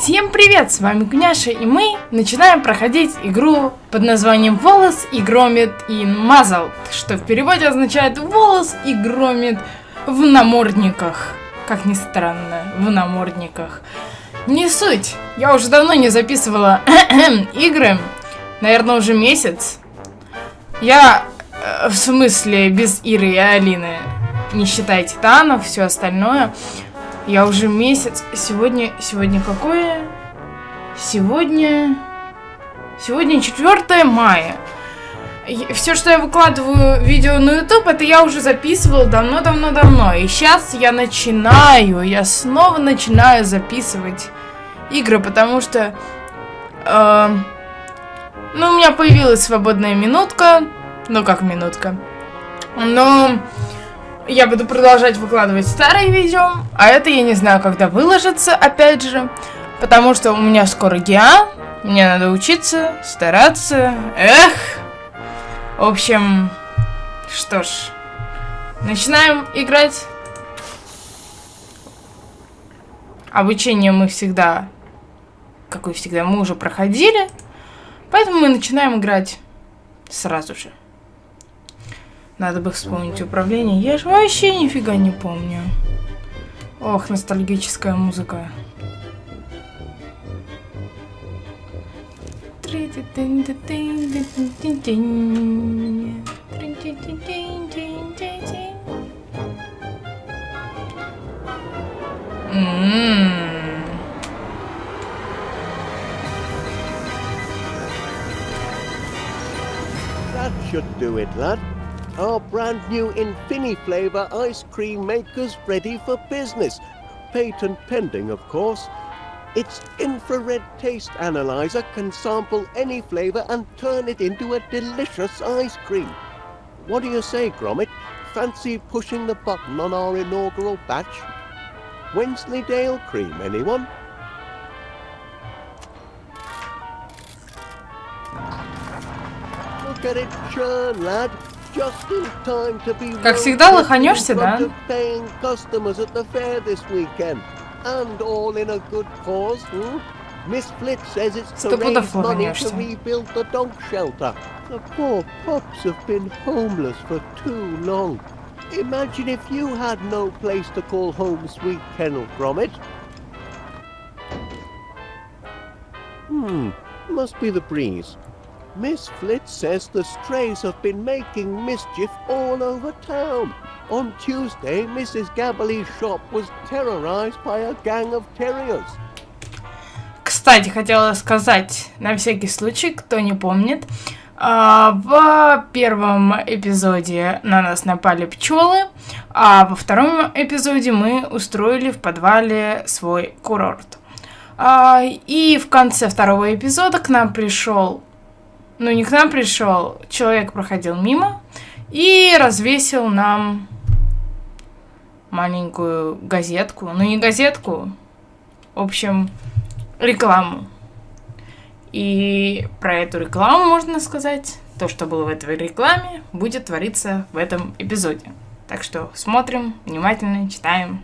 Всем привет, с вами Княша, и мы начинаем проходить игру под названием Wallace&Gromit.Эпизод, что в переводе означает Wallace и Громит в намордниках. Как ни странно, в намордниках. Не суть, я уже давно не записывала игры, наверное, уже месяц. Я, в смысле, без Иры и Алины, не считая Титанов, все остальное. Я уже месяц. Сегодня какое? Сегодня 4 мая. Все, что я выкладываю видео на YouTube, это я уже записывала давно. И сейчас я снова начинаю записывать игры, потому что у меня появилась свободная минутка. Ну как минутка. Но я буду продолжать выкладывать старые видео, а это я не знаю, когда выложится, опять же, потому что у меня скоро ГИА, мне надо учиться, стараться, В общем, что ж, начинаем играть. Обучение мы всегда, как и всегда, мы уже проходили, поэтому мы начинаем играть сразу же. Надо бы вспомнить управление. Я же вообще нифига не помню. Ох, ностальгическая музыка. That should do it, lad. Our brand new Infini flavor ice cream maker's ready for business. Patent pending, of course. Its infrared taste analyzer can sample any flavor and turn it into a delicious ice cream. What do you say, Gromit? Fancy pushing the button on our inaugural batch? Wensleydale cream, anyone? Look at it churn, lad. Just in time to be Как всегда, лоханешься, да? paying customers at the fair this weekend. And all in a good cause, Miss Flitz says it's to raise money to rebuild the dog shelter. The poor pups have been homeless for too long. Imagine if you had no place to call home, sweet kennel, Gromit. Must be the breeze. Miss Flitz says the strays have been making mischief all over town. On Tuesday, Mrs. Gabberly's shop was terrorized by a gang of terriers. Кстати, хотела сказать, на всякий случай, кто не помнит, в первом эпизоде на нас напали пчелы, а во втором эпизоде мы устроили в подвале свой курорт. И в конце второго эпизода к нам пришел, не к нам пришел, человек проходил мимо и развесил нам маленькую газетку, не газетку, в общем, рекламу. И про эту рекламу можно сказать, то, что было в этой рекламе, будет твориться в этом эпизоде. Так что смотрим, внимательно читаем.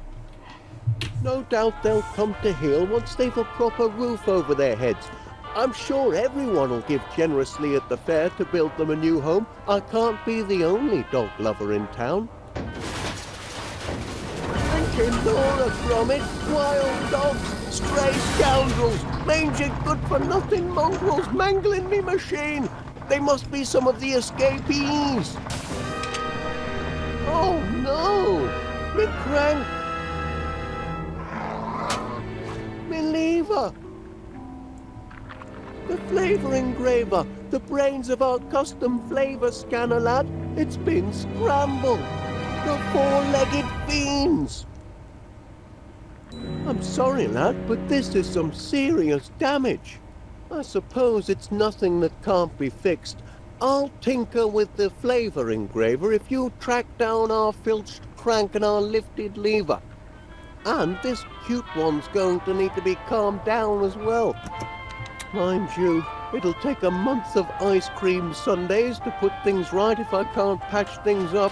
No doubt they'll come to heel once they've a proper roof over their heads. I'm sure everyone will give generously at the fair to build them a new home. I can't be the only dog lover in town. Laura, Gromit, wild dogs, stray scoundrels, mangy good-for-nothing mongrels mangling me machine. They must be some of the escapees. Oh no, me crank, me lever. The flavor engraver, the brains of our custom flavor scanner, lad. It's been scrambled. The four-legged fiends. I'm sorry, lad, but this is some serious damage. I suppose it's nothing that can't be fixed. I'll tinker with the flavor engraver if you track down our filched crank and our lifted lever. And this cute one's going to need to be calmed down as well. Mind you, it'll take a month of ice cream sundaes to put things right if I can't patch things up.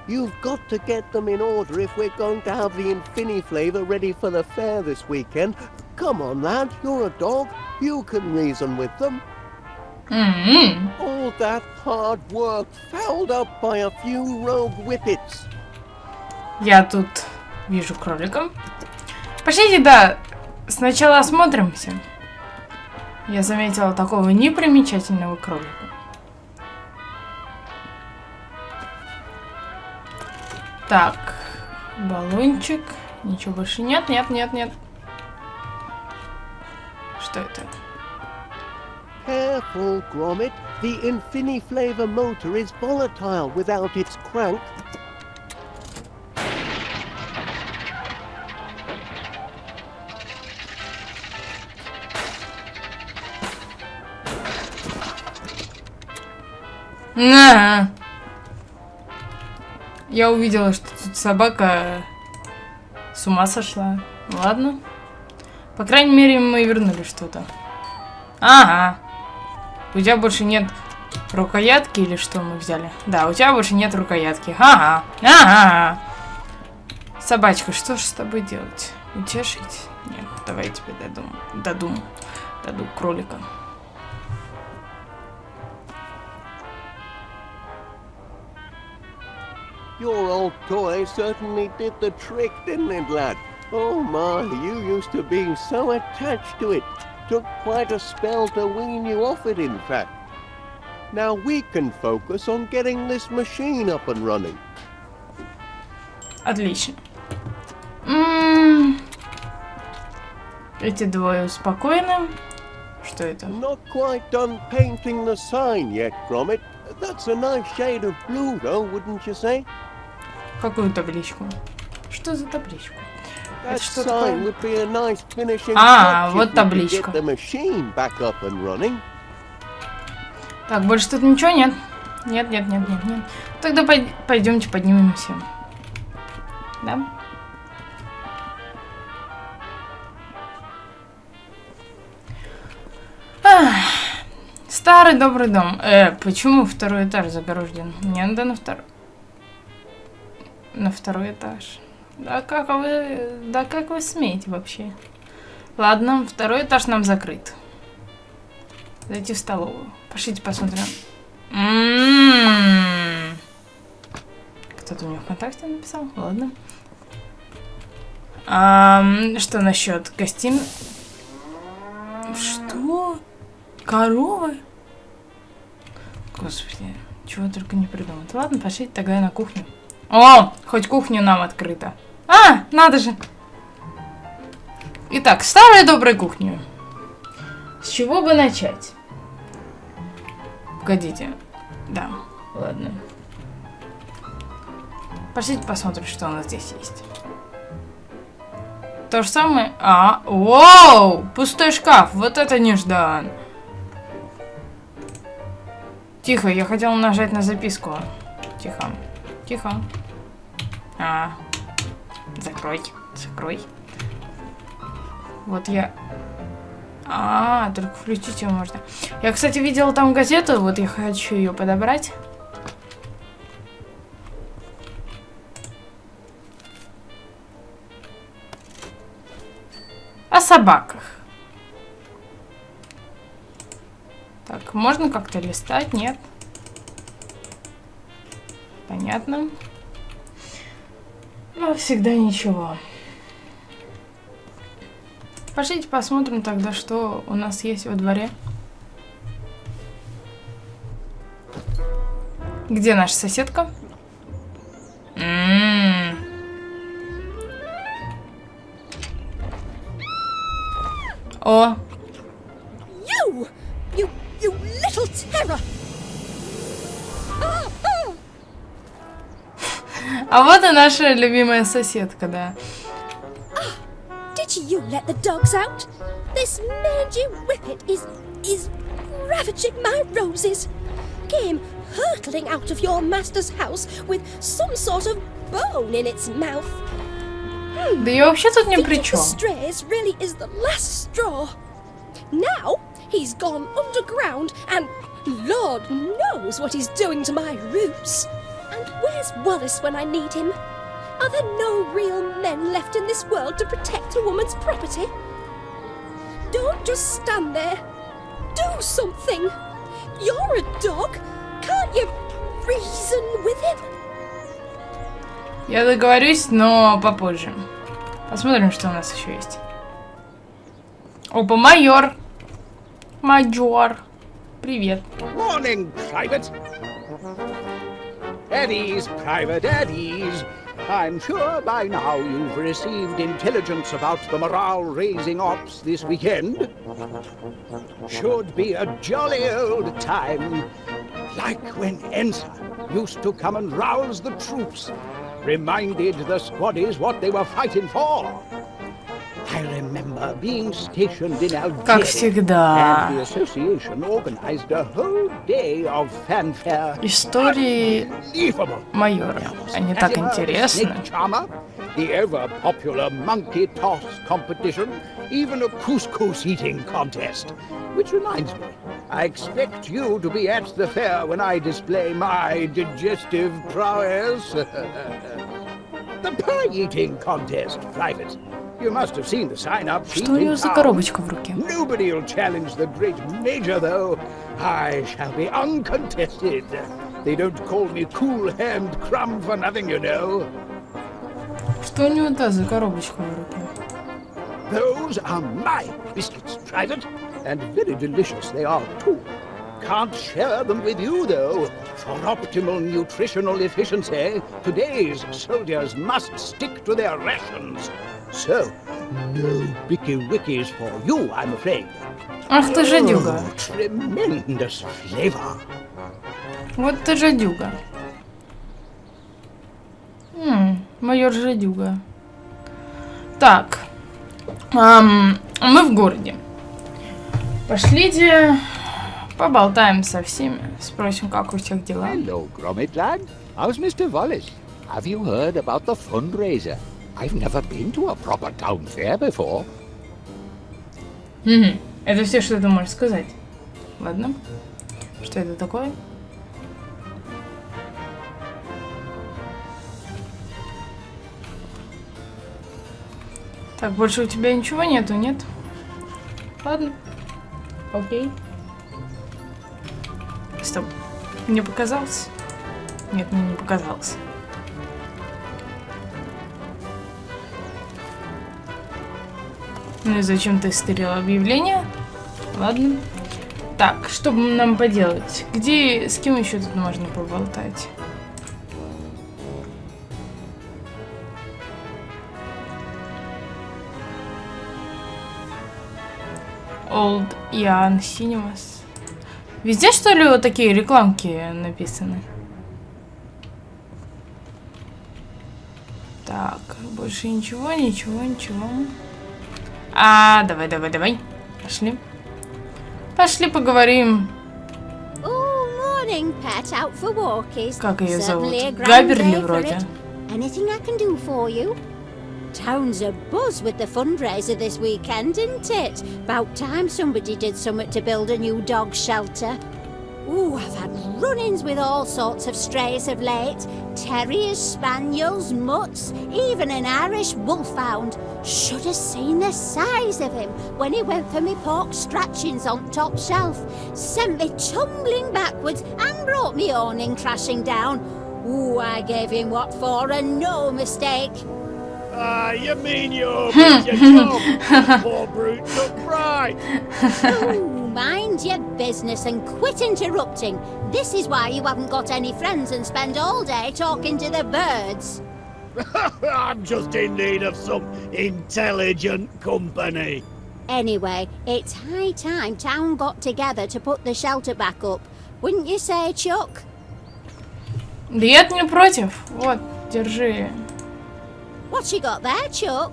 You've got to get them in order if we're going to have the Infini flavor ready for the fair this weekend. Come on, lad, you're a dog. You can reason with them. All that hard work fouled up by a few rogue whippets. Я тут вижу кролика. Пошлите, да, сначала осмотримся. Я заметила такого непримечательного кролика. Так, баллончик. Ничего больше нет, нет. Что это? Careful, Gromit. The Infini-Flavor motor is volatile without its crank. На! Я увидела, что тут собака с ума сошла. Ладно. По крайней мере, мы вернули что-то. Ага. У тебя больше нет рукоятки или что мы взяли? Да, у тебя больше нет рукоятки. Ага. Собачка, что же с тобой делать? Утешить? Нет, давай я тебе даду кролика. Your old toy certainly did the trick, didn't it, lad? Oh my, you used to be so attached to it. Took quite a spell to wean you off it, in fact. Now we can focus on getting this machine up and running. Отлично. Эти двое успокоены. Что это? Not quite done painting the sign yet, Gromit. That's a nice shade of blue, though, wouldn't you say? Какую табличку? Что за табличку? That Это что sign такое? would be a nice finishing А, touch вот if we could табличка. get the machine back up and running. Так, больше тут ничего нет? Нет. Тогда пойдемте поднимемся. Да? Ах, старый добрый дом. Почему второй этаж загорожен? Мне надо на второй этаж. Да как вы смеете вообще? Ладно, второй этаж нам закрыт. Зайти в столовую. Пошлите посмотрим. Кто-то мне ВКонтакте написал. Ладно. Что насчет гостиной? Что? Коровы? Господи, чего только не придумать. Ладно, пошлите тогда на кухню. О, хоть кухня нам открыта. Надо же. Итак, старая добрая кухня. С чего бы начать? Погодите. Да, ладно. Пошлите посмотрим, что у нас здесь есть. То же самое. Воу! Пустой шкаф. Вот это неждан. Тихо, я хотела нажать на записку. Тихо. Закрой. Вот я... только включить ее можно. Я, кстати, видела там газету, вот я хочу ее подобрать. О собаках. Так, можно как-то листать? Нет. Понятно. Но всегда ничего. Пошлите посмотрим тогда, что у нас есть во дворе. Где наша соседка? О! You little terror! А вот и наша любимая соседка, да. Did you let the dogs out? This mangy whippet is ravaging my roses. Came hurtling out of your master's house with some sort of bone in its mouth. Да я вообще тут ни при Feeding the чем. strays really is the last straw. Now he's gone underground and Lord knows what he's doing to my roots. And where's Wallace when I need him? Are there no real men left in this world to protect a woman's property? Don't just stand there. Do something. You're a dog. Can't you reason with him? Я договорюсь, но попозже. Посмотрим, что у нас еще есть. Опа, майор. Майор. Привет. Morning, Private. At ease, Private, at ease. I'm sure by now you've received intelligence about the morale-raising ops this weekend. Should be a jolly old time. Like when Ensa used to come and rouse the troops. Reminded the squaddies what they were fighting for. I remember being stationed in Как Algeria, всегда. and the association organized a whole day of fanfare. Истории Unbelievable. майора. Они так интересны. Snake charmer, the ever-popular monkey toss competition, even a couscous eating contest. Which reminds me, I expect you to be at the fair when I display my digestive prowess. The pie eating contest, Private. You must have seen the sign-up sheet. Что у него за коробочка в руке? Nobody will challenge the great major, though. I shall be uncontested. They don't call me Cool Hand Crumb for nothing, you know. Что у него да за коробочка в руке? Those are my biscuits, Private, and very delicious they are, too. Can't share them with you, though. For optimal nutritional efficiency, today's soldiers must stick to their rations. So, no bicky-wickies for you, I'm afraid. Ах ты жадюга. Oh, tremendous flavor. Вот ты жадюга. Майор жадюга. Так. Мы в городе. Пошлите поболтаем со всеми. Спросим, как у всех дела. Hello, Gromit lad. How's Mr. Wallace? Have you heard about the fundraiser? I've never been to a proper town fair before. Это все, что ты можешь сказать. Ладно. Что это такое? Так, больше у тебя ничего нету, нет? Ладно. Окей. Стоп. Мне показалось? Нет, мне не показалось. Ну и зачем ты стырил объявление? Ладно. Так, что нам поделать? Где, с кем еще тут можно поболтать? Old Young Cinemas. Везде, что ли, вот такие рекламки написаны? Так, больше ничего, ничего. Давай. Пошли. Пошли поговорим. Oh, morning, pet. Out for walkies. Как ее зовут? Certainly a grand Габерли day for вроде. it. Anything I can do for you? Town's abuzz with the fundraiser this weekend, isn't it? About time somebody did something to build a new dog shelter. Ooh, I've had run-ins with all sorts of strays of late. Terriers, spaniels, mutts, even an Irish wolfhound. Should have seen the size of him when he went for me pork scratchings on top shelf. Sent me tumbling backwards and brought me awning crashing down. Ooh, I gave him what for, and no mistake. You mean you're with your dog? Poor brute took fright. Ooh, mind your business and quit interrupting. This is why you haven't got any friends and spend all day talking to the birds. I'm just in need of some intelligent company. Anyway, it's high time town got together to put the shelter back up. Wouldn't you say, Chuck? Да я не против. Вот, держи. What you got there, Chuck?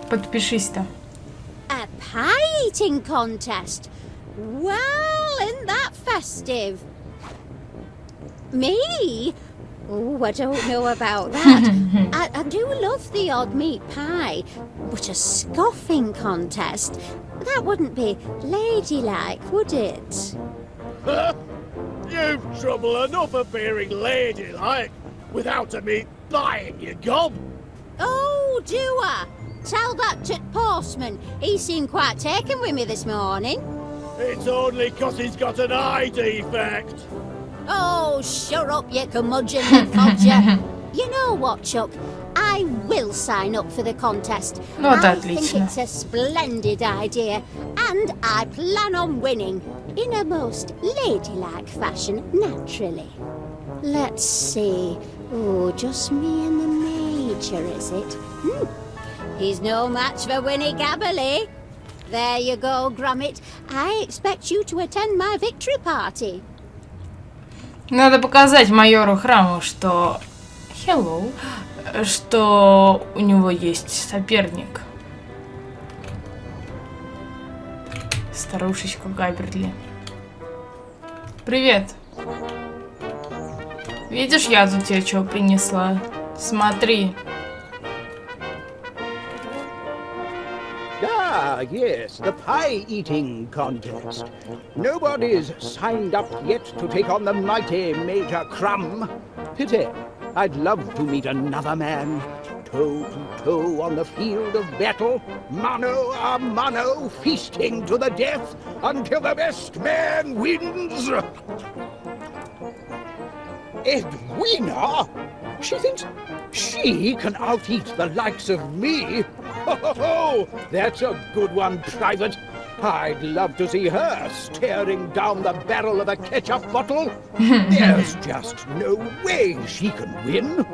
Подпишись-то. A pie eating contest. Well, isn't that festive? Me? Oh, I don't know about that. I do love the odd meat pie, but a scoffing contest, that wouldn't be ladylike, would it? You've trouble enough appearing ladylike without a meat pie in your gob. Oh, do I? Tell that to postman. He seemed quite taken with me this morning. It's only 'cause he's got an eye defect. Oh, shut up, you curmudgeon and fodger. You know what, Chuck? I will sign up for the contest. Ну, да, I think отлично. it's a splendid idea, and I plan on winning in a most ladylike fashion, naturally. Let's see. Oh, just me and the Major, is it? He's no match for Winnie Gabberley. There you go, Gromit. I expect you to attend my victory party. Надо показать майору храму, что... Hello. Что у него есть соперник. Старушечка Габерли. Привет. Видишь, я тут тебе что принесла? Смотри. Ah, yes, the pie-eating contest. Nobody's signed up yet to take on the mighty Major Crumb. Pity. I'd love to meet another man. Toe to toe on the field of battle. Mano a mano, feasting to the death until the best man wins. Edwina? She thinks she can out-eat the likes of me? Oh, that's a good one, Private. I'd love to see her staring down the barrel of a ketchup bottle. There's just no way she can win.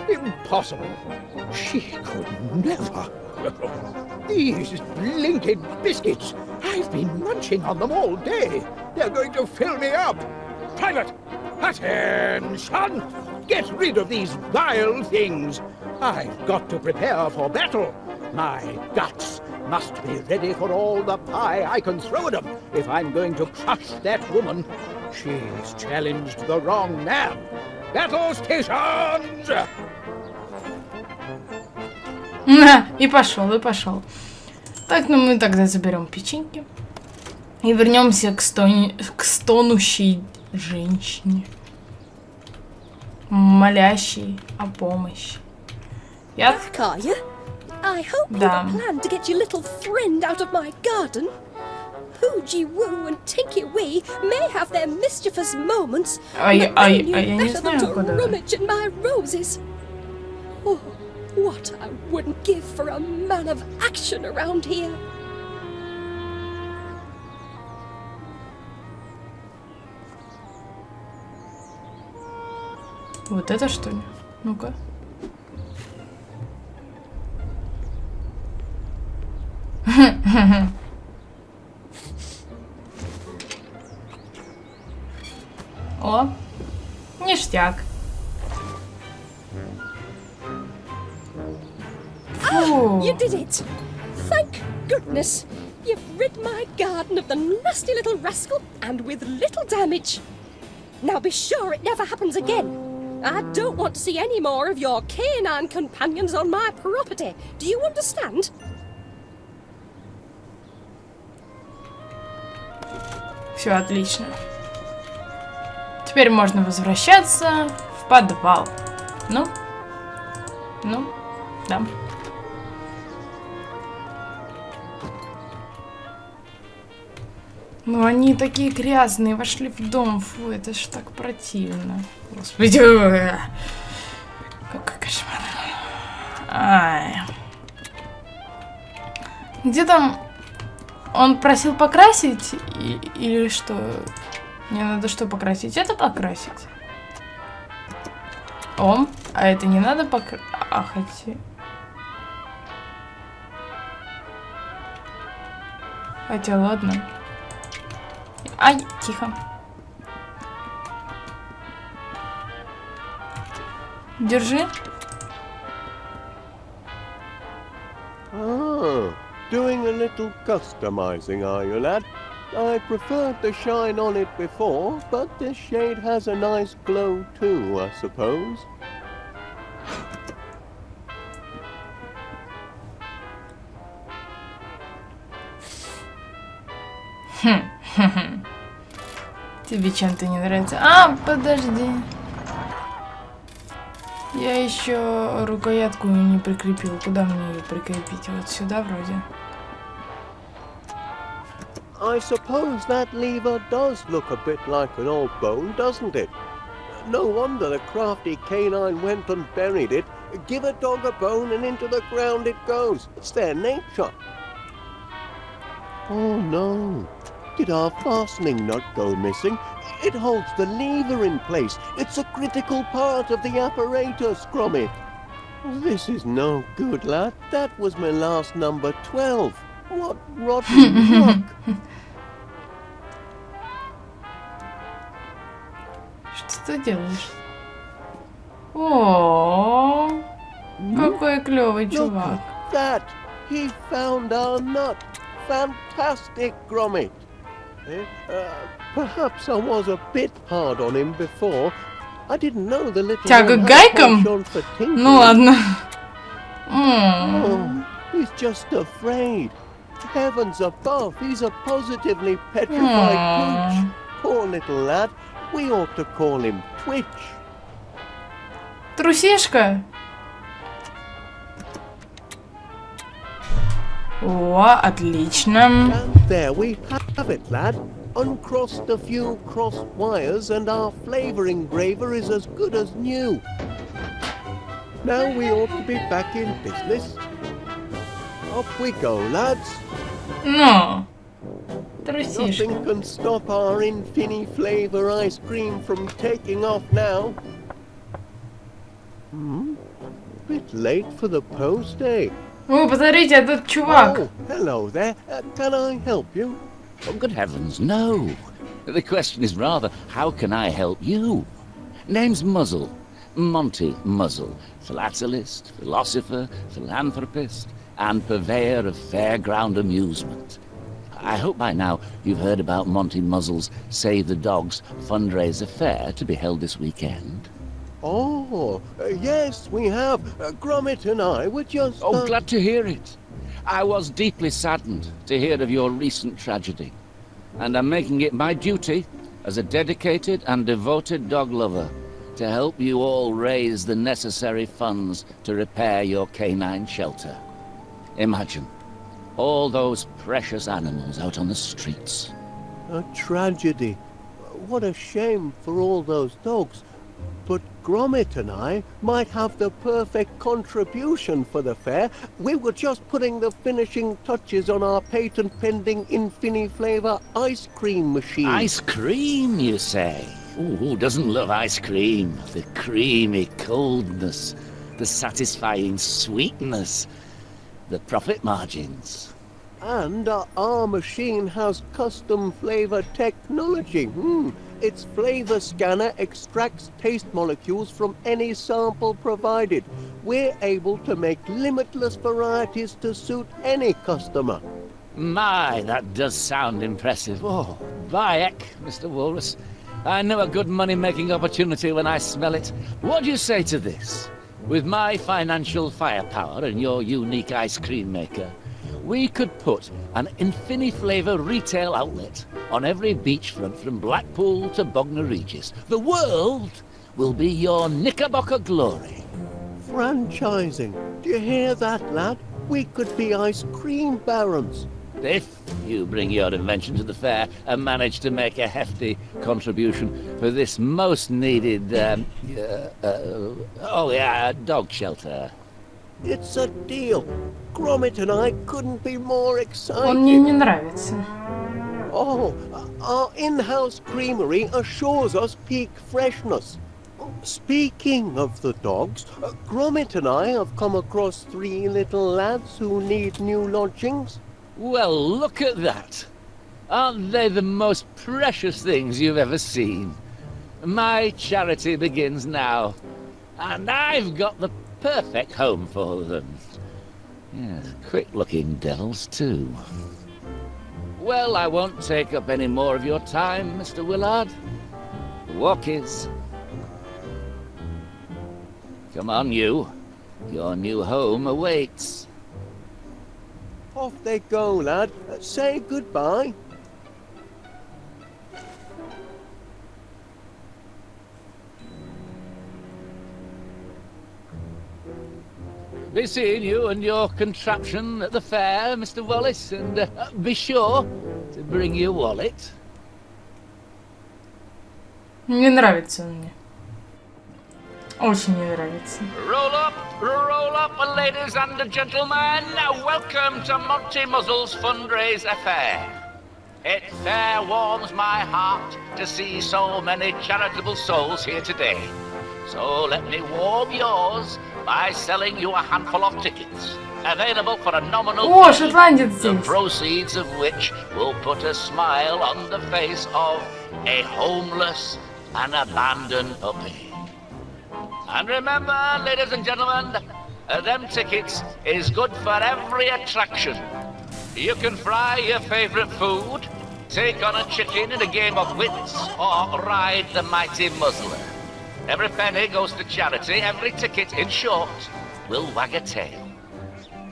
Impossible. She could never. These blinking biscuits. I've been munching on them all day. They're going to fill me up. Private, attention! Get rid of these vile things. I've got to prepare for battle. My guts must be ready for all the pie I can throw at them if I'm going to crush that woman. She's challenged the wrong man. Battle stations! И пошел, и пошел. Так, ну мы тогда заберем печеньки. И вернемся к стонущей женщине. Молящей о помощи. Я... Back, are you? I hope you Да. have a plan to get your little friend out of my garden. Hoogie Woo and Tinky Wee may have their mischievous moments, but я they knew не better than знаю, to куда. rummage in my roses. Oh, what I wouldn't give for a man of action around here. Вот это что ли? Ну-ка. О, ништяк. Фу. You did it! Thank goodness! You've rid my garden of the nasty little rascal, and with little damage. Now be sure it never happens again. I don't want to see any more of your canine companions on my property. Do you understand? Все отлично. Теперь можно возвращаться в подвал. Ну, да. Ну, они такие грязные, вошли в дом. Фу, это ж так противно. Господи, какой кошмар. Ай. Где там... Он просил покрасить или что? Мне надо что покрасить? Это покрасить. О, а это не надо покрасить. А, хотя ладно. Ай, тихо. Держи. Ah, doing a little customizing, are you, lad? I preferred the shine on it before, but this shade has a nice glow too, I suppose. Тебе чем-то не нравится? А, подожди. Я еще рукоятку не прикрепил. Куда мне ее прикрепить? Вот сюда вроде. I suppose that lever does look a bit like an old bone, doesn't it? No wonder the crafty canine went and buried it. Give a dog a bone and into the ground it goes. It's their nature. Oh no. Did our fastening nut go missing? It holds the lever in place. It's a critical part of the apparatus, Gromit. This is no good, lad. That was my last number 12. What rotten luck. Что ты делаешь? О, какой клевый Look чувак. at that. He found our nut. Fantastic, Gromit. Perhaps I was a bit hard on him before. I didn't know the little Тяга man к had a гайкам? penchant for tinkering. Ну ладно. Oh, he's just afraid. Heavens above, he's a positively petrified pooch. Poor little lad. We ought to call him Twitch. Трусишка. О, отлично. And there we have it, lad. Uncrossed a few crossed wires and our flavor engraver is as good as new. Now we ought to be back in business. Up we go, lads. Ну, трусишка. Nothing can stop our infini flavor ice cream from taking off now. Bit late for the post, eh? О, посмотрите, этот чувак. Oh, hello there. Can I help you? Oh, good heavens, no. The question is rather, how can I help you? Name's Muzzle. Monty Muzzle. Philatelist, philosopher, philanthropist, and purveyor of fairground amusement. I hope by now you've heard about Monty Muzzle's Save the Dogs fundraiser fair to be held this weekend. Oh, yes, we have. Gromit and I were just... Oh, glad to hear it. I was deeply saddened to hear of your recent tragedy, and I'm making it my duty, as a dedicated and devoted dog lover, to help you all raise the necessary funds to repair your canine shelter. Imagine all those precious animals out on the streets. A tragedy. What a shame for all those dogs. But Gromit and I might have the perfect contribution for the fair. We were just putting the finishing touches on our patent-pending Infini-flavor ice cream machine. Ice cream, you say? Ooh, who doesn't love ice cream? The creamy coldness, the satisfying sweetness, the profit margins. And our machine has custom flavor technology. Its flavor scanner extracts taste molecules from any sample provided. We're able to make limitless varieties to suit any customer. My, that does sound impressive. Oh, Bayek, Mr. Walrus. I know a good money-making opportunity when I smell it. What do you say to this? With my financial firepower and your unique ice cream maker, we could put an Infini-flavor retail outlet on every beachfront from Blackpool to Bognor Regis. The world will be your Knickerbocker glory. Franchising. Do you hear that, lad? We could be ice cream barons. If you bring your invention to the fair and manage to make a hefty contribution for this most needed, dog shelter. It's a deal. Gromit and I couldn't be more excited. Он мне не нравится. Oh, our in-house creamery assures us peak freshness. Speaking of the dogs, Gromit and I have come across 3 little lads who need new lodgings. Well, look at that. Aren't they the most precious things you've ever seen? My charity begins now, and I've got the perfect home for them. Yes, quick-looking devils, too. Well, I won't take up any more of your time, Mr. Willard. Walkies. Come on, you. Your new home awaits. Off they go, lad. Say goodbye. Be seeing you and your contraption at the fair, Mr. Wallace, and be sure to bring your wallet. Не нравится он мне. Очень не нравится. Roll up, ladies and gentlemen. Welcome to Monty Muzzle's fundraise affair. It fair warms my heart to see so many charitable souls here today. So let me warm yours by selling you a handful of tickets, available for a nominal О, fee, шотландец the здесь. proceeds of which will put a smile on the face of a homeless and abandoned puppy. And remember, ladies and gentlemen, them tickets is good for every attraction. You can fry your favorite food, take on a chicken in a game of wits, or ride the mighty muzzler. Every penny goes to charity, every ticket, in short, will wag a tail.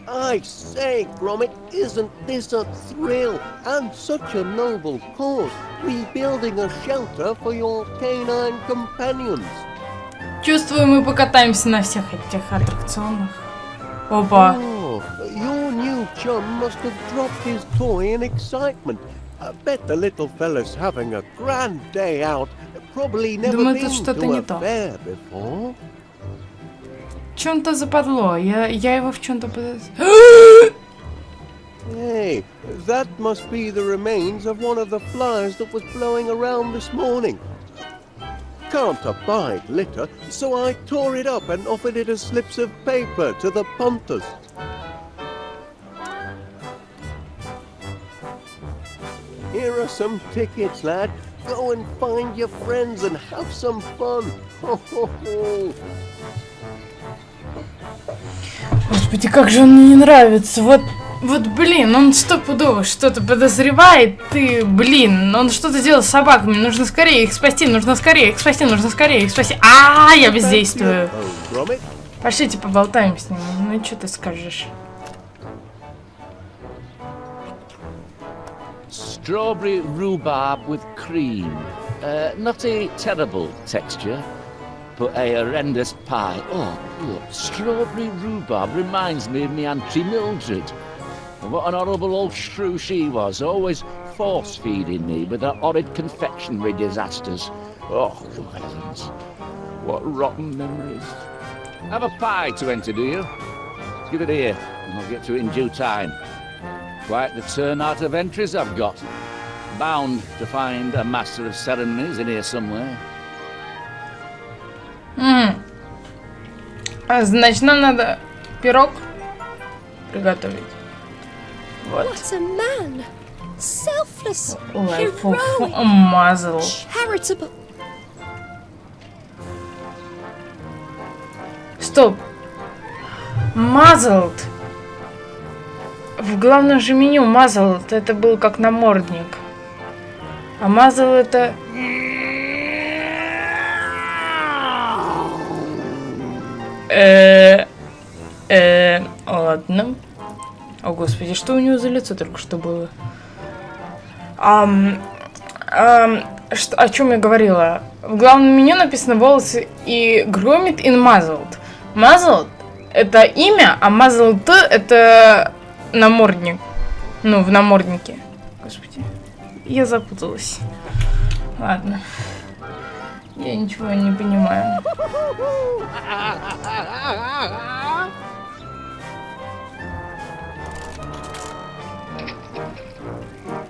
I say, Gromit, isn't this a thrill? And such a noble cause, rebuilding a shelter for your canine companions. Чувствую, мы покатаемся на всех этих аттракционах. Опа. Oh, your new chum must have dropped his toy in excitement. I bet the little fella's having a grand day out. Probably never Думаю, тут been что-то to не a то. fair before. В чем-то западло. Я его в чем-то Hey, that must be the remains of one of the flies that was blowing around this morning. Can't abide litter, so I tore it up and offered it as slips of paper to the punters. Here are some tickets, lad. Go and find your friends and have some fun. Ho, ho, ho. Господи, как же он мне не нравится. Вот, блин, он стопудово что-то подозревает. Он что-то делает с собаками. Нужно скорее их спасти, нужно скорее их спасти. Я бездействую. Пошлите поболтаем с ним. Ну, что ты скажешь? Strawberry rhubarb with cream. Not a terrible texture, but a horrendous pie. Oh, look, strawberry rhubarb reminds me of me Auntie Mildred. What an horrible old shrew she was, always force-feeding me with her horrid confectionery disasters. Oh, good heavens. What rotten memories. Have a pie to enter, do you? Give it here, and I'll get to it in due time. Quite the turnout of entries I've got. Bound to find a master of ceremonies in here somewhere. Значит, нам надо пирог приготовить. Вот. What a man! Selfless, Мазал. charitable. Стоп. Muzzled. В главном же меню muzzled это был как намордник. А muzzle это... Ладно. О, господи, что у него за лицо только что было? О чем я говорила? В главном меню написано Wallace&Gromit in Muzzled. Muzzled это имя, а Muzzled это намордник. Ну, в наморднике. Господи, я запуталась. Ладно. Я ничего не понимаю.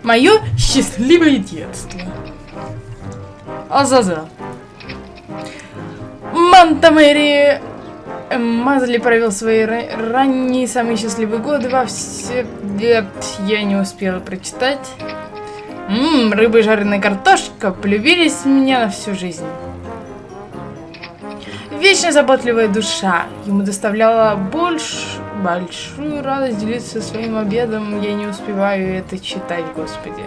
Мое счастливое детство. Азаза. Монтамери Мазли провел свои ранние самые счастливые годы во все лет. Я не успела прочитать. Рыба и жареная картошка полюбились меня на всю жизнь. Вечно заботливая душа. Ему доставляла большую радость делиться своим обедом. Я не успеваю это читать, господи.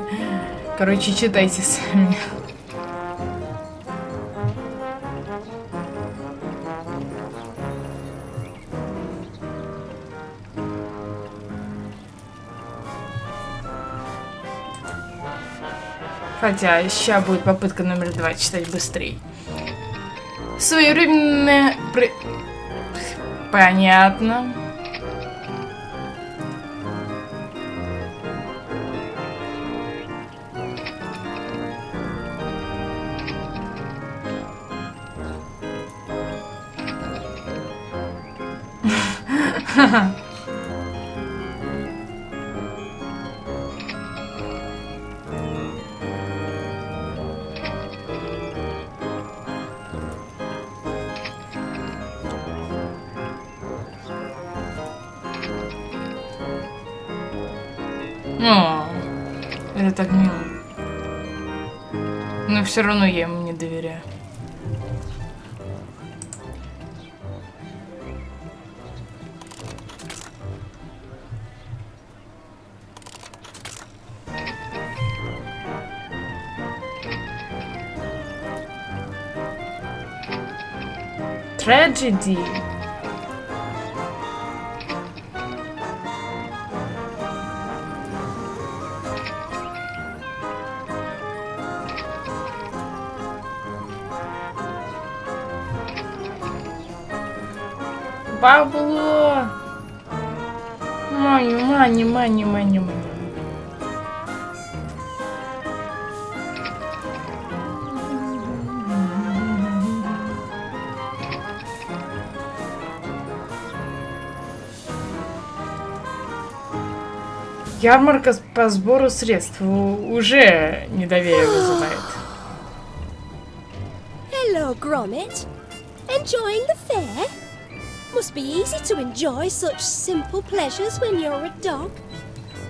Короче, читайте сами. Хотя сейчас будет попытка номер 2 читать быстрее. Своевременное... Понятно. О, это так мило. Но все равно я ему не доверяю. Tragedy. Бабло. Мани. Ярмарка по сбору средств уже недоверие вызывает. Hello, Gromit. Enjoying the fair? Must be easy to enjoy such simple pleasures when you're a dog,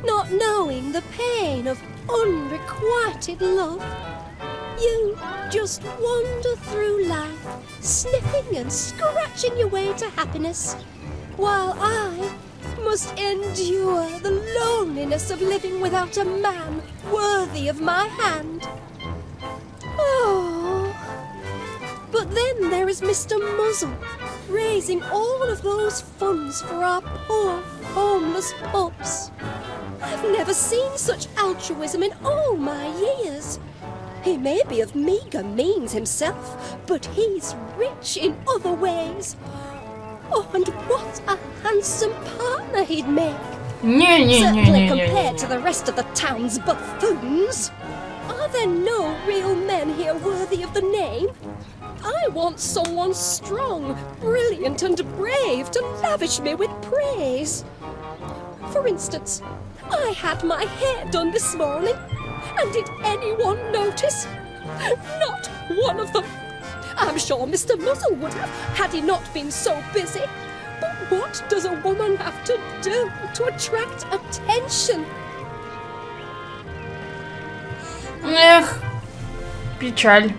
not knowing the pain of unrequited love. You just wander through life, sniffing and scratching your way to happiness, while I must endure the loneliness of living without a man worthy of my hand. Oh, but then there is Mr. Muzzle, raising all of those funds for our poor, homeless pups. I've never seen such altruism in all my years. He may be of meagre means himself, but he's rich in other ways. Oh, and what a handsome partner he'd make. Certainly compared to the rest of the town's buffoons. Are there no real men here worthy of the name? I want someone strong, brilliant and brave to lavish me with praise. For instance, I had my hair done this morning, and did anyone notice? Not one of them. I'm sure Mr. Muzzle would have, had he not been so busy. But what does a woman have to do to attract attention? Эх, печаль.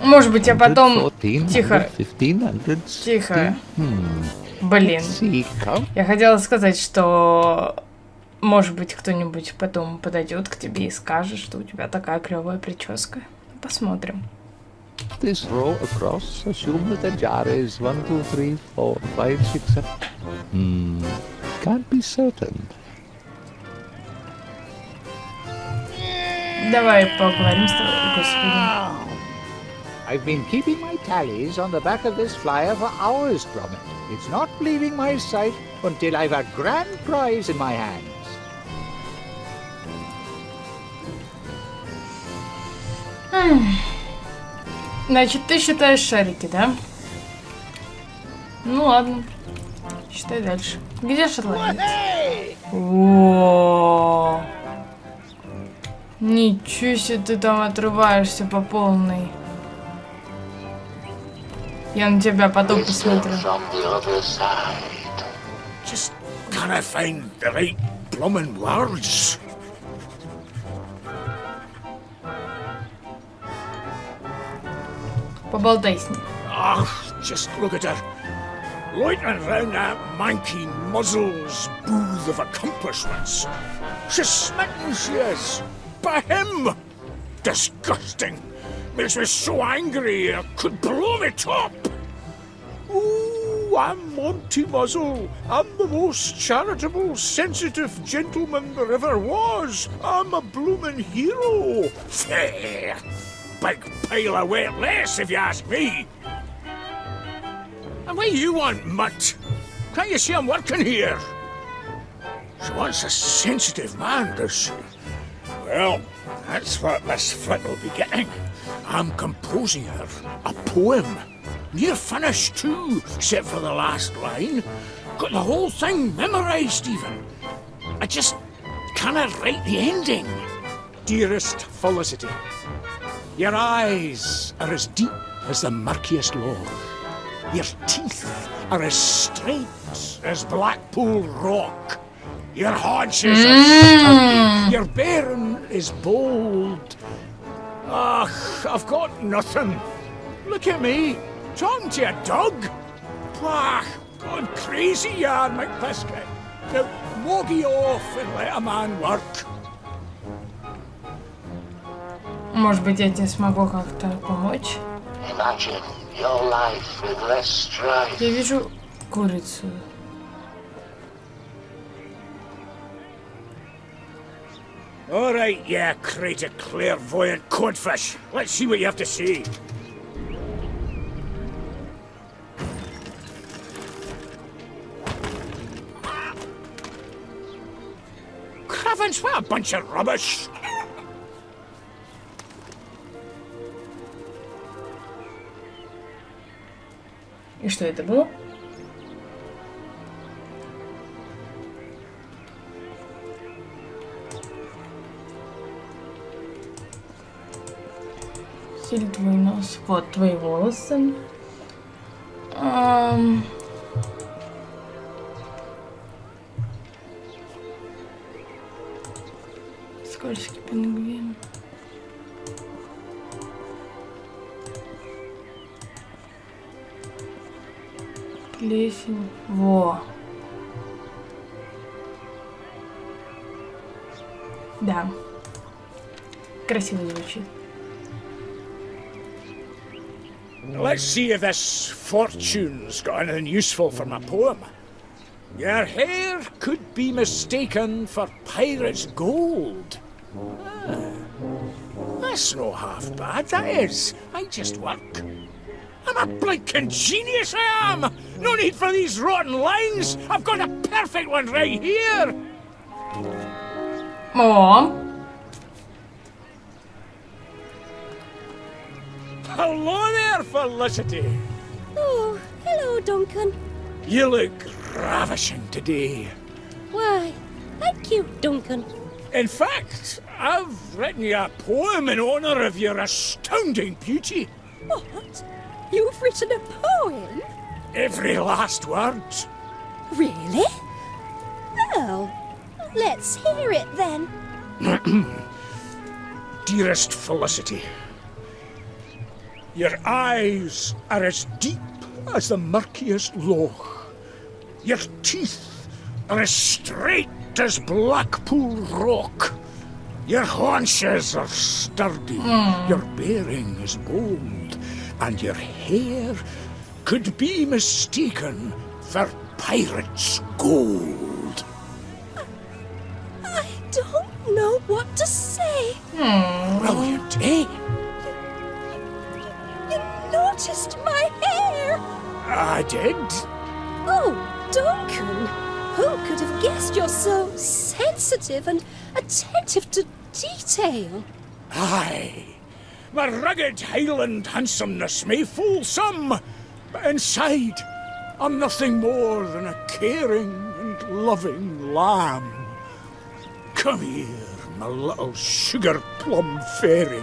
Может быть, я потом... Тихо. Тихо. Блин. Я хотела сказать, что... Может быть, кто-нибудь потом подойдет к тебе и скажет, что у тебя такая клевая прическа. Посмотрим. This row across, assume that the jar is 1, 2, 3, 4, 5, 6, 7. Can't be certain. Давай поговорим с тобой, господи. I've been keeping my tallies on the back of this flyer for hours, Gromit. It's not leaving my sight until I've a grand prize in my hands. Значит, ты считаешь шарики, да? Ну ладно. Считай дальше. Где шотландец? О, ничего себе, ты там отрываешься по полной. Я на тебя потом посмотрю. Just can't I find the right bloomin' words? Поболтай с ним. Ah, just look at her. Loitering round that manky Muzzle's booth of accomplishments. She's smitten, she is. By him! Disgusting! Makes me so angry I could blow me top! Ooh, I'm Monty Muzzle. I'm the most charitable, sensitive gentleman there ever was. I'm a bloomin' hero. Fair! Big pile of wet lace, if you ask me. And what do you want, mutt? Can't you see I'm working here? She wants a sensitive man, does she? Well, that's what Miss Flit will be getting. I'm composing her a poem. Near finished too, except for the last line. Got the whole thing memorized even. I just cannot write the ending. Dearest Felicity, your eyes are as deep as the murkiest loch. Your teeth are as straight as Blackpool rock. Your haunches are sturdy. Your bearing is bold. Ach, I've got nothing. Look at me, talking to a dog. Bah, gone crazy you are, McBiscuit. Now, woggy off and let a man work. Может быть, я тебе смогу как-то помочь? Imagine your life with less strife. Я вижу курицу. All right, yeah, crate of clairvoyant codfish. Let's see what you have to say. Cravens, what a bunch of rubbish. И что это было? Стиль твой нос. Вот твои волосы. Скользкий пингвин. Плесень. Во. Да. Красиво звучит. Let's see if this fortune's got anything useful for my poem. Your hair could be mistaken for pirate's gold. That's no half bad, that is. I just work. I'm a blinking genius, I am! No need for these rotten lines! I've got a perfect one right here! О! Hello there, Felicity! Oh, hello, Duncan. You look ravishing today. Why, thank you, Duncan. In fact, I've written you a poem in honor of your astounding beauty. What? You've written a poem? Every last word. Really? Well, let's hear it then. Dearest Felicity, your eyes are as deep as the murkiest loch. Your teeth are as straight as Blackpool rock. Your haunches are sturdy, your bearing is bold, and your hair could be mistaken for pirate's gold. I don't know what to say. Brilliant, eh? You noticed my hair? I did. Oh, Duncan, who could have guessed you're so sensitive and attentive to detail? Aye. My rugged Highland handsomeness may fool some, but inside, I'm nothing more than a caring and loving lamb. Come here, my little sugar plum fairy.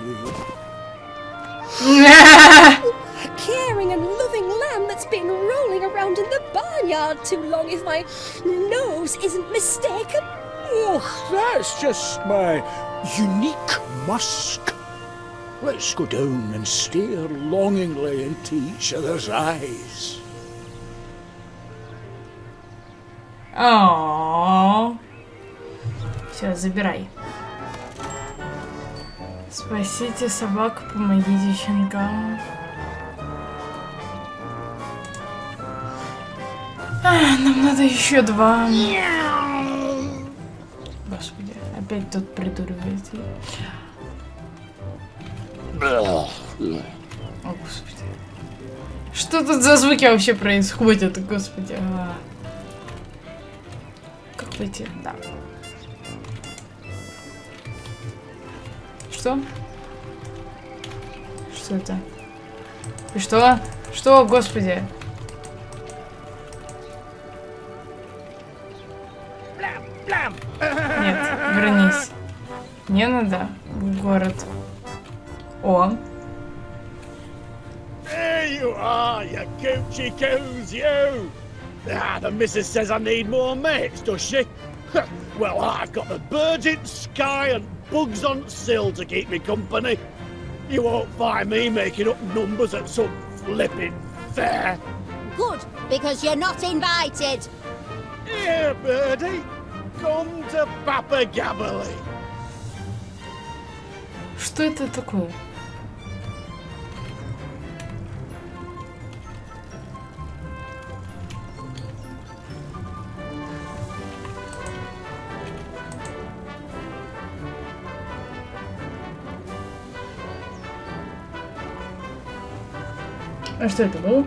A caring and loving lamb that's been rolling around in the barnyard too long if my nose isn't mistaken. Oh, that's just my unique musk. Let's go down and stare longingly into each other's eyes. О. Все, забирай. Спасите собак, помогите щенкам. Нам надо еще 2. Господи, опять тут придуриваете. О, господи. Что тут за звуки вообще происходят, господи? Как выйти? Да. Что? Что это? И что? Что, господи? Нет, вернись. Мне надо в город. О. There you are, you coochie coos, you! Ah, the missus says I need more mates, does she? Well, I've got the birds in the sky and bugs on the sill to keep me company. You won't find me making up numbers at some flipping fair. Good, because you're not invited. Here, birdie, come to Papa Gabberly. Что это такое? А что это было?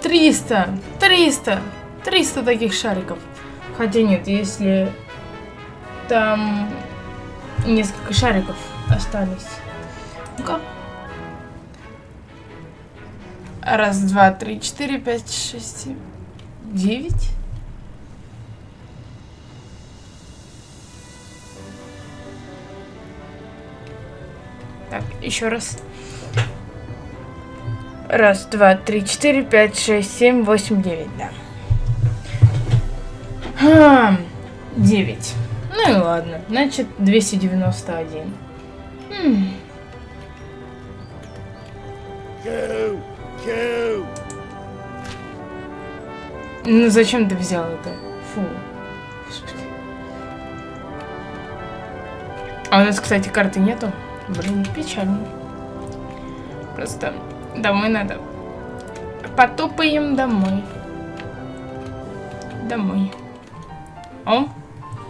300 таких шариков. Хотя нет, если там несколько шариков остались. Ну-ка. 1, 2, 3, 4, 5, 6, 7, 9. Так, еще раз. 1, 2, 3, 4, 5, 6, 7, 8, 9, да. 9. Ну и ладно. Значит, 291. Ну зачем ты взял это? Фу. Господи. А у нас, кстати, карты нету. Блин, печально. Просто домой надо. Потопаем домой. Домой. О,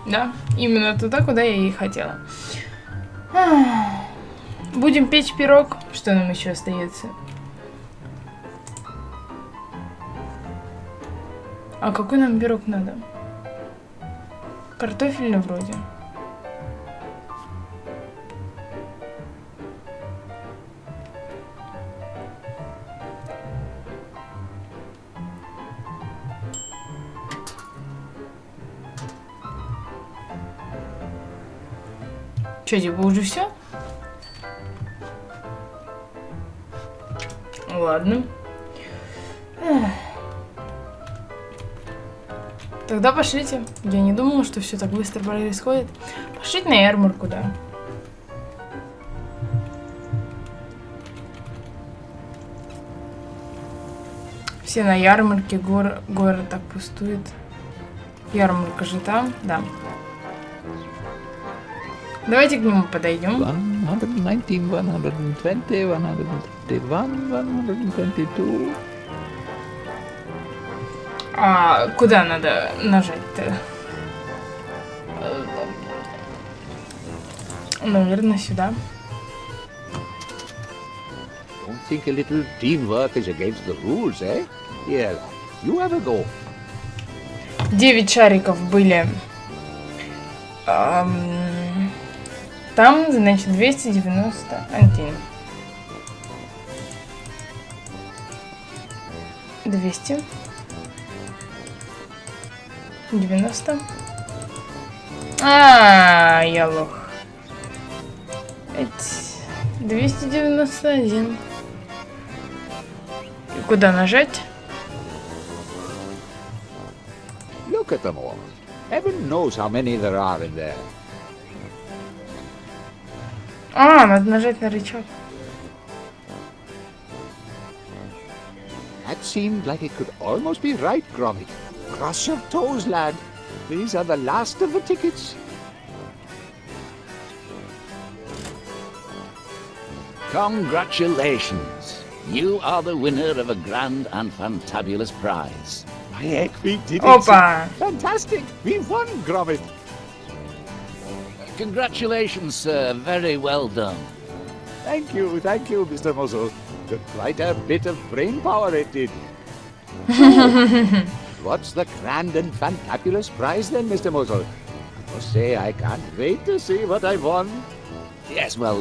да, именно туда, куда я и хотела. Будем печь пирог. Что нам еще остается? А какой нам пирог надо? Картофельный вроде. Че, типа уже все? Ладно. Тогда пошлите. Я не думала, что все так быстро происходит. Пошлите на ярмарку, да. Все на ярмарке, город так пустует. Ярмарка же там, да. Давайте к нему подойдем. 119, 120, 131, 122. А куда надо нажать-то? Наверное, сюда. Don't think a little teamwork is against the rules, eh? Here, you have a go. 9 шариков были. Там, значит, 291. 200. 90. Я лох. 291. И куда нажать? Look at them all. Heaven knows how many there are in there. Надо нажать на рычаг. That seemed like it could almost be right, Gromit. Cross your toes, lad. These are the last of the tickets. Congratulations. You are the winner of a grand and fantabulous prize. My heck, we did it. Опа! Fantastic. We won, Gromit. Congratulations, sir. Very well done. Thank you, Mr. Muzzle. Took quite a bit of brain power it did. What's the grand and fantabulous prize then, Mr. Muzzle? I must say I can't wait to see what I've won. Yes, well,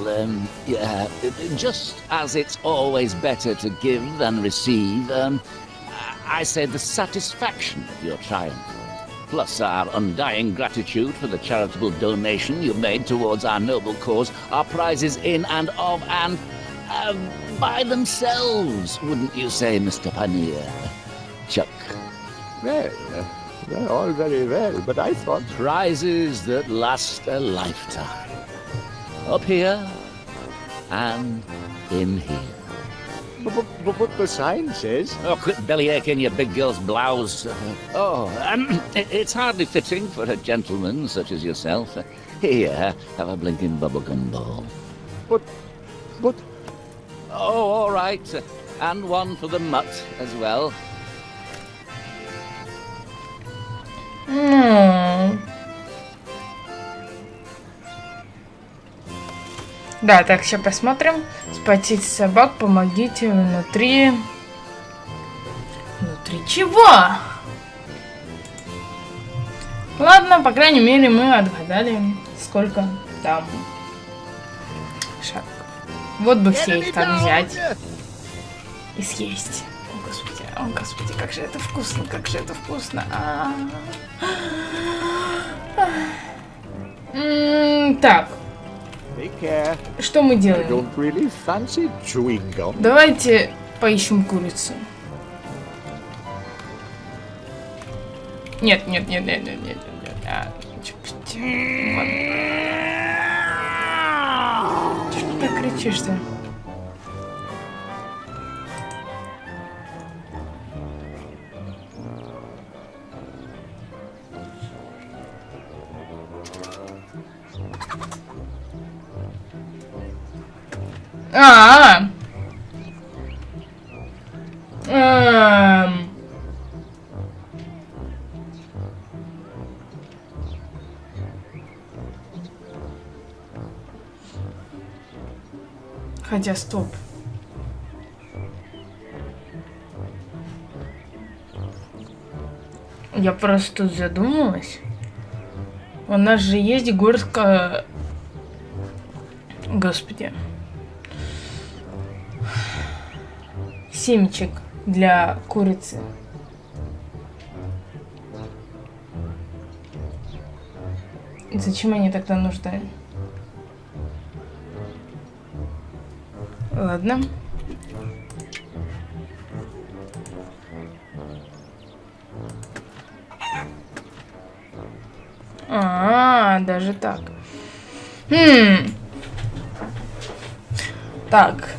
yeah, just as it's always better to give than receive, I say the satisfaction of your triumph, plus our undying gratitude for the charitable donation you made towards our noble cause, are prizes in and of and by themselves, wouldn't you say, Mr. Paneer? Chuck. Well, they're all very well, but I thought... Prizes that last a lifetime. Up here and in here. But the sign says... Oh, quit bellyaching your big girl's blouse. It's hardly fitting for a gentleman such as yourself. Here, have a blinking bubblegum ball. But... Oh, all right. And one for the mutt as well. Да, так, сейчас посмотрим. Спасите собак, помогите внутри... Внутри чего? Ладно, по крайней мере, мы отгадали, сколько там шаг. Вот бы все их так взять и съесть. О, господи, как же это вкусно, как же это вкусно. Так. Что мы делаем? Давайте поищем курицу. Нет. Что ты так кричишь-то? Хотя, стоп. Я просто тут задумалась. У нас же есть горстка... Господи. Семечек для курицы. Зачем они тогда нужны? Ладно. Даже так. Так.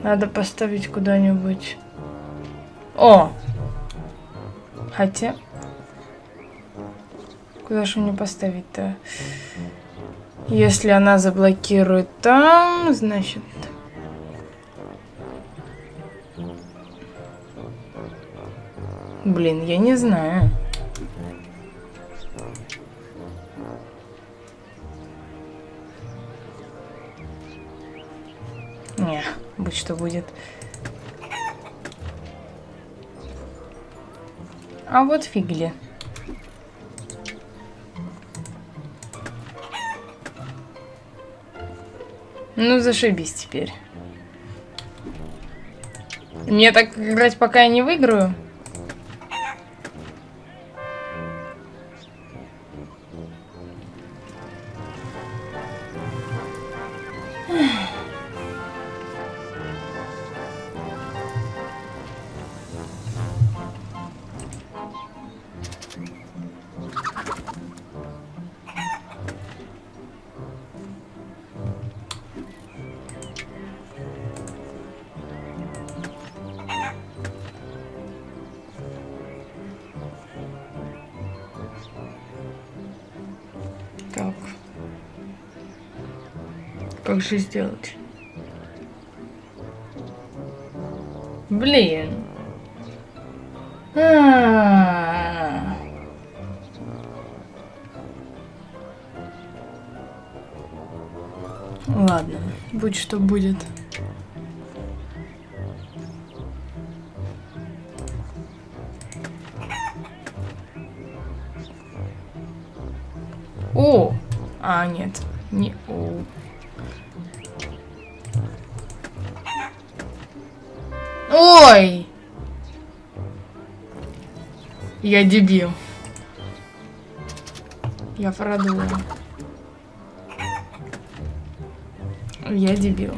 Надо поставить куда-нибудь. О! Хотя... Куда же мне поставить-то? Если она заблокирует там, значит... Блин, я не знаю. Не, будь что будет. А вот фигли. Ну, зашибись теперь. Мне так играть, пока я не выиграю? Так. Как же сделать? Блин. Ладно, будь что будет. О, А, нет. Не О. Ой! Я дебил. Я продула. Я дебил.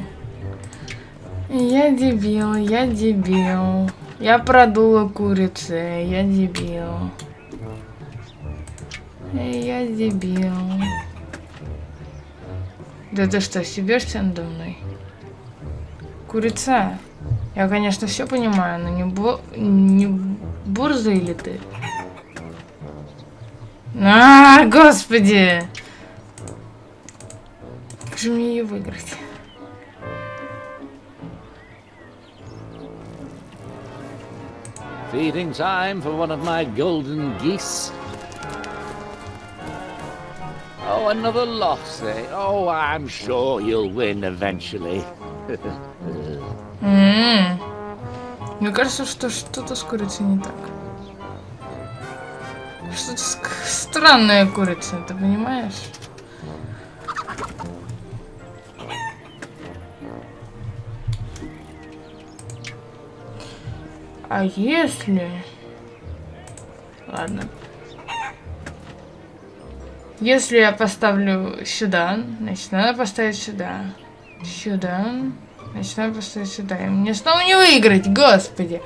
Я дебил, я дебил. Я продула курицы, я дебил. Я дебил. Да ты что, стебешься надо мной? Курица. Я, конечно, все понимаю, но не бурза или ты? А, господи! Как же мне ее выиграть? Feeding time for one of my golden geese. Oh, another loss, eh? Oh, I'm sure you'll win eventually. Мне кажется, что что-то с курицей не так. Что-то странная курица, ты понимаешь? А если... Ладно. Если я поставлю сюда, значит, надо поставить сюда. Сюда. Значит, надо поставить сюда. И мне снова не выиграть, господи.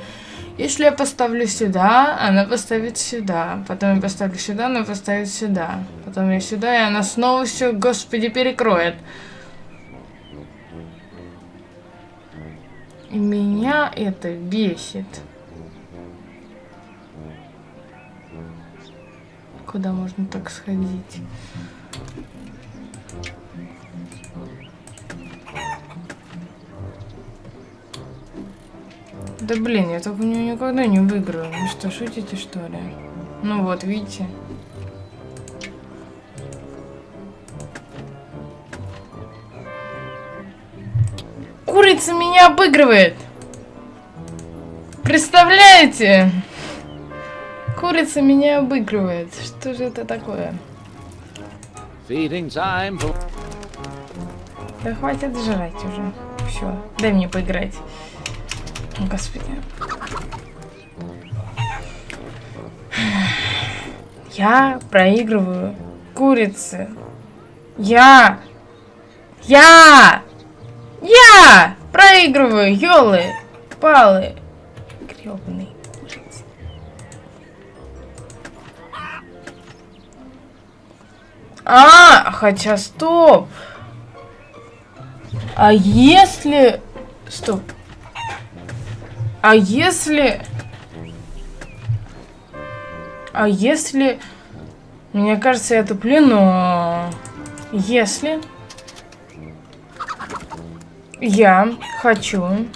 Если я поставлю сюда, она поставит сюда. Потом я поставлю сюда, она поставит сюда. Потом я сюда, и она снова все, господи, перекроет. И меня это бесит. Куда можно так сходить? Да блин, я так у нее никогда не выиграю. Вы что, шутите, что ли? Ну вот, видите? Курица меня обыгрывает! Представляете? Курица меня обыгрывает. Что же это такое? Feeding time for... Да хватит жрать уже. Все, дай мне поиграть. Господи. Я проигрываю курицы. Я проигрываю, ёлы, палы. Грёбаный курицы. Хотя стоп. А если... Стоп. А если... Мне кажется, я туплю, но... Если... Я хочу...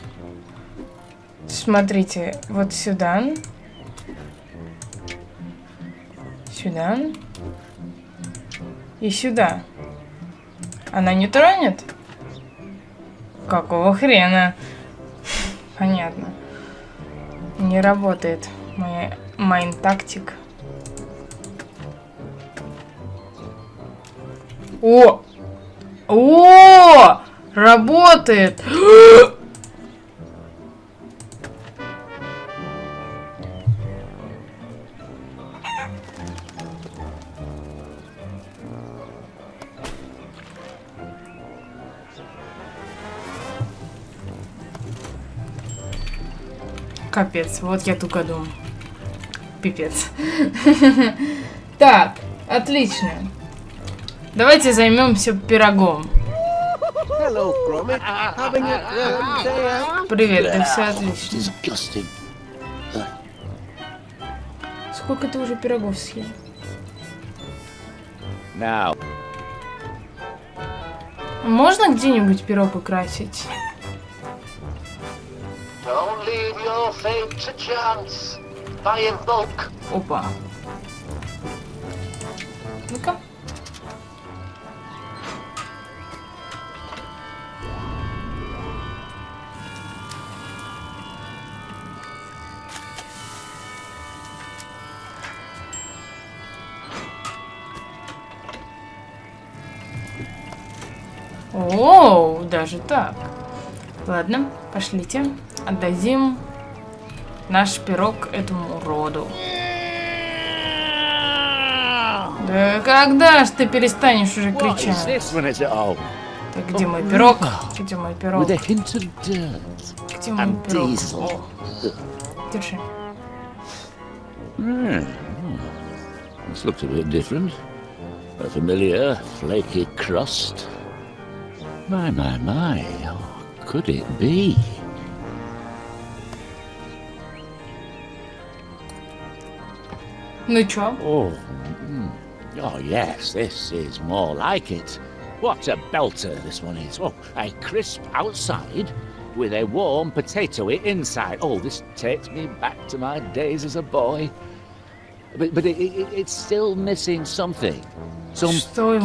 Смотрите, вот сюда. Сюда. И сюда. Она не тронет? Какого хрена? Понятно. Не работает моя майн-тактик. О! Работает! Капец, вот я тугодум. Пипец. Так, отлично. Давайте займемся пирогом. Hello, Gromit. Having a grand day out? Привет, да все отлично. Disgusting. Сколько ты уже пирогов съел? Now. Можно где-нибудь пирог украсить? Don't leave your fate to chance. Buy in bulk. Опа. Ну-ка. О, даже так. Ладно, пошлите. Отдадим наш пирог этому уроду. Да когда ж ты перестанешь уже кричать? Так, где мой пирог? Где мой пирог? Где мой пирог? О, держи. This looks a bit different. A familiar flaky crust. My, oh, could it be? Ну чё? Oh, oh yes, this is more like it. What a belter this one is. Oh, a crisp outside with a warm potatoey inside. Oh, this takes me back to my days as a boy. But it's still missing something. Some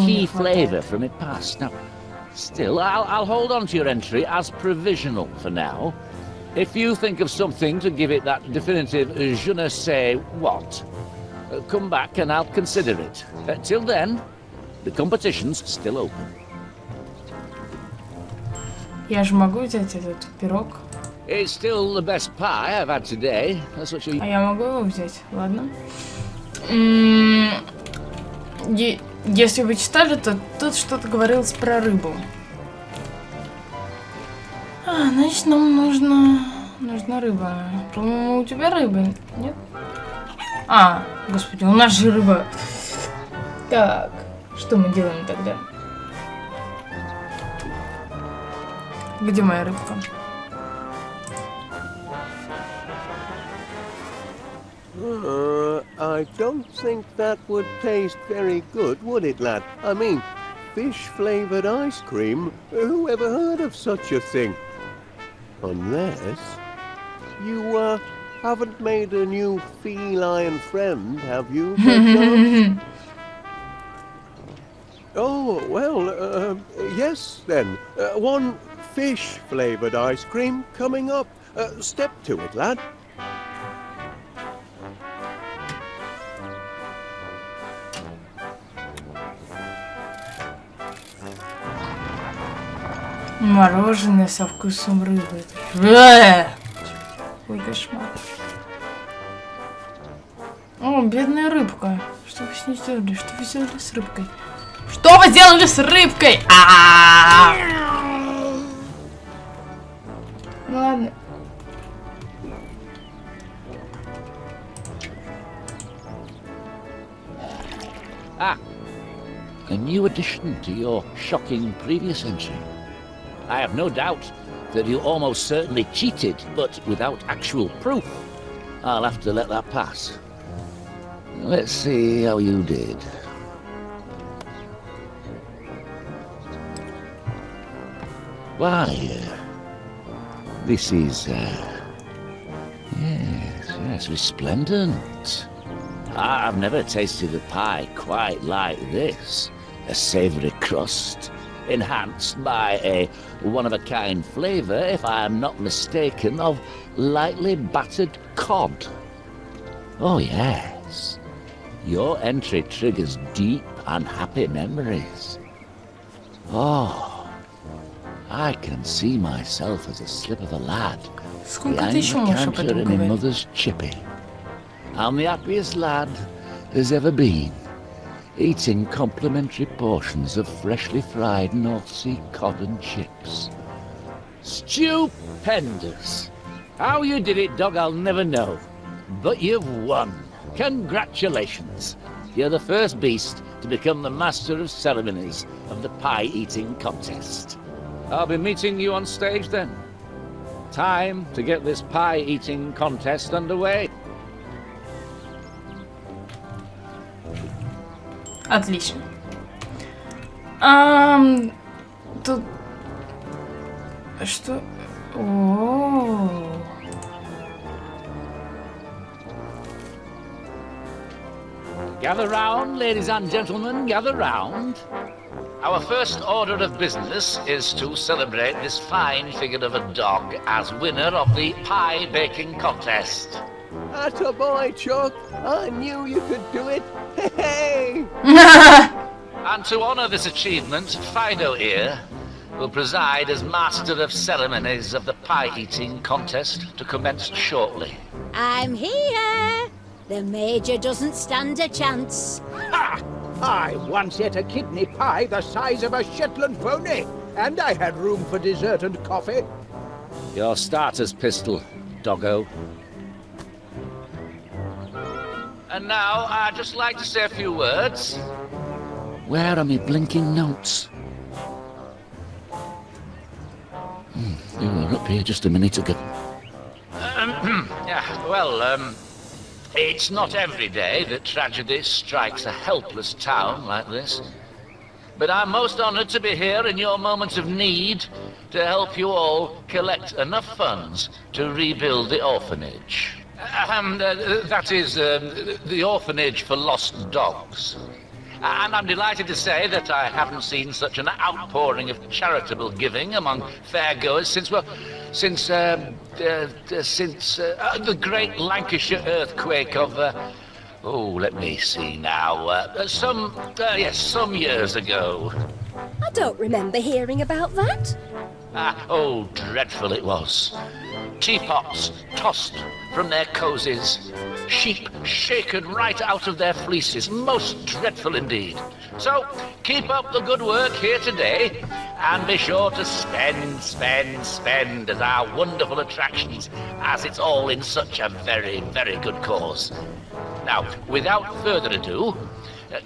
key flavour from it past. Now, still, I'll hold on to your entry as provisional for now. If you think of something to give it that definitive je ne sais what, come back and I'll consider it. Till then, the competition's still open. Я же могу взять этот пирог. It's still the best pie I've had today. That's what you... А я могу его взять, ладно. Если вы читали, то тут что-то говорилось про рыбу. Значит, нам нужна рыба. По-моему, у тебя рыба, нет? Господи, у нас же рыба. Так, что мы делаем тогда? Где моя рыбка? I don't think that would taste very good, would it, lad? I mean, fish-flavoured ice cream? Who ever heard of such a thing? Unless you, haven't made a new feline friend, have you? Oh, well, yes, then. One fish-flavoured ice cream coming up. Step to it, lad. Мороженое со вкусом рыбы. Ой, кошмар. О, бедная рыбка. Что вы с ней сделали? Что вы сделали с рыбкой? Что вы сделали с рыбкой? Ладно. A new addition to your shocking previous entry. I have no doubt that you almost certainly cheated, but without actual proof. I'll have to let that pass. Let's see how you did. Why, this is, yes, resplendent. I've never tasted a pie quite like this. A savoury crust, enhanced by a one-of-a-kind flavour, if I am not mistaken, of lightly battered cod. Oh, yes. Your entry triggers deep and happy memories. Oh, I can see myself as a slip of a lad behind the counter in my mother's chippy. I'm the happiest lad there's ever been, eating complimentary portions of freshly fried North Sea cod and chips. Stupendous! How you did it, dog, I'll never know. But you've won. Congratulations. You're the first beast to become the master of ceremonies of the pie-eating contest. I'll be meeting you on stage then. Time to get this pie-eating contest underway. Отлично. Тут... Что? О-о-о. Gather round, ladies and gentlemen, gather round. Our first order of business is to celebrate this fine figure of a dog as winner of the pie baking contest. Atta boy, Chuck. I knew you could do it. Hey! And to honour this achievement, Fido here will preside as master of ceremonies of the pie-eating contest to commence shortly. I'm here. The Major doesn't stand a chance. Ha! I once ate a kidney pie the size of a Shetland pony, and I had room for dessert and coffee. Your starter's pistol, doggo. And now, I'd just like to say a few words. Where are my blinking notes? They were up here just a minute ago. It's not every day that tragedy strikes a helpless town like this. But I'm most honored to be here in your moment of need to help you all collect enough funds to rebuild the orphanage. That is, the orphanage for lost dogs. And I'm delighted to say that I haven't seen such an outpouring of charitable giving among fairgoers since the great Lancashire earthquake of, let me see now, some years ago. I don't remember hearing about that. Dreadful it was. Teapots tossed from their cozies, sheep shaken right out of their fleeces. Most dreadful indeed. So, keep up the good work here today, and be sure to spend as our wonderful attractions, as it's all in such a very, very good cause. Now, without further ado,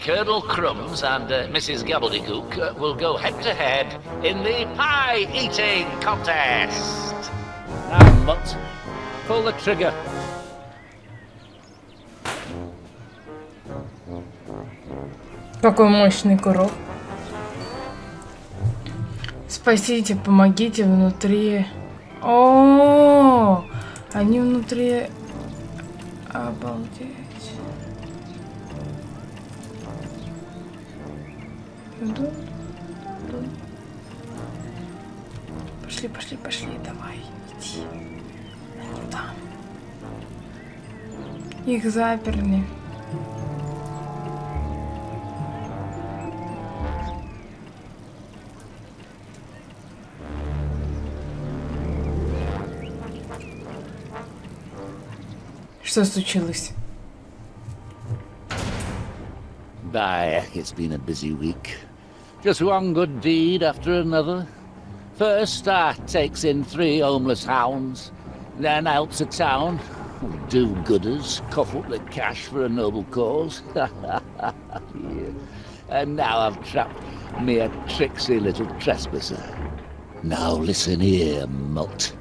Colonel Crumbs and Mrs. Gobbledygook will go head-to-head in the pie-eating contest. Now, Mutt, pull the trigger. Какой мощный курок. Спасите, помогите внутри. О, они внутри. Обалдеть. Пошли, давай, иди. Они там. Их заперли. Что случилось? It's been a busy week. Just one good deed after another. First, I takes in 3 homeless hounds, then helps a town, do-gooders, cough up the cash for a noble cause. Yeah. And now I've trapped me a tricksy little trespasser. Now listen here, mutt.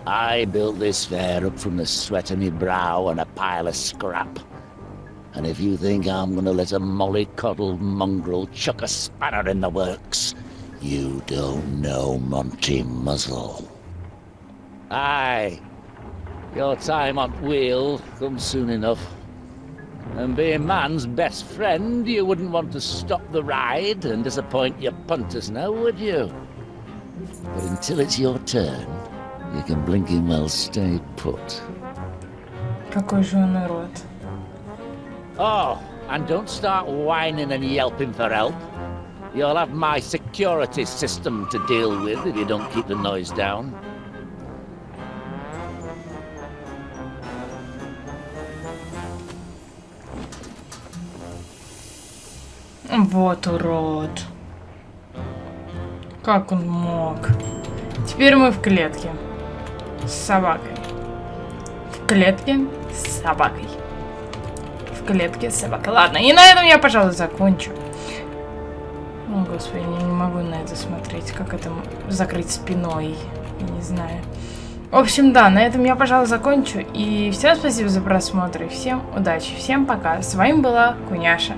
I built this fair up from the sweat of me brow and a pile of scrap. And if you think I'm gonna let a mollycoddled mongrel chuck a spanner in the works, you don't know Monty Muzzle. Aye, your time on wheel comes soon enough. And being man's best friend, you wouldn't want to stop the ride and disappoint your punters now, would you? But until it's your turn, you can blinking well stay put. Какой же он урод. Oh, and don't start whining and yelping for help. You'll have my security system to deal with if you don't keep the noise down. Вот урод. Как он мог? Теперь мы в клетке. С собакой. В клетке с собакой. В клетке с собакой. Ладно, и на этом я, пожалуй, закончу. О, господи, я не могу на это смотреть. Как это закрыть спиной? Я не знаю. В общем, да, на этом я, пожалуй, закончу. И всем спасибо за просмотр. И всем удачи. Всем пока. С вами была Куняша.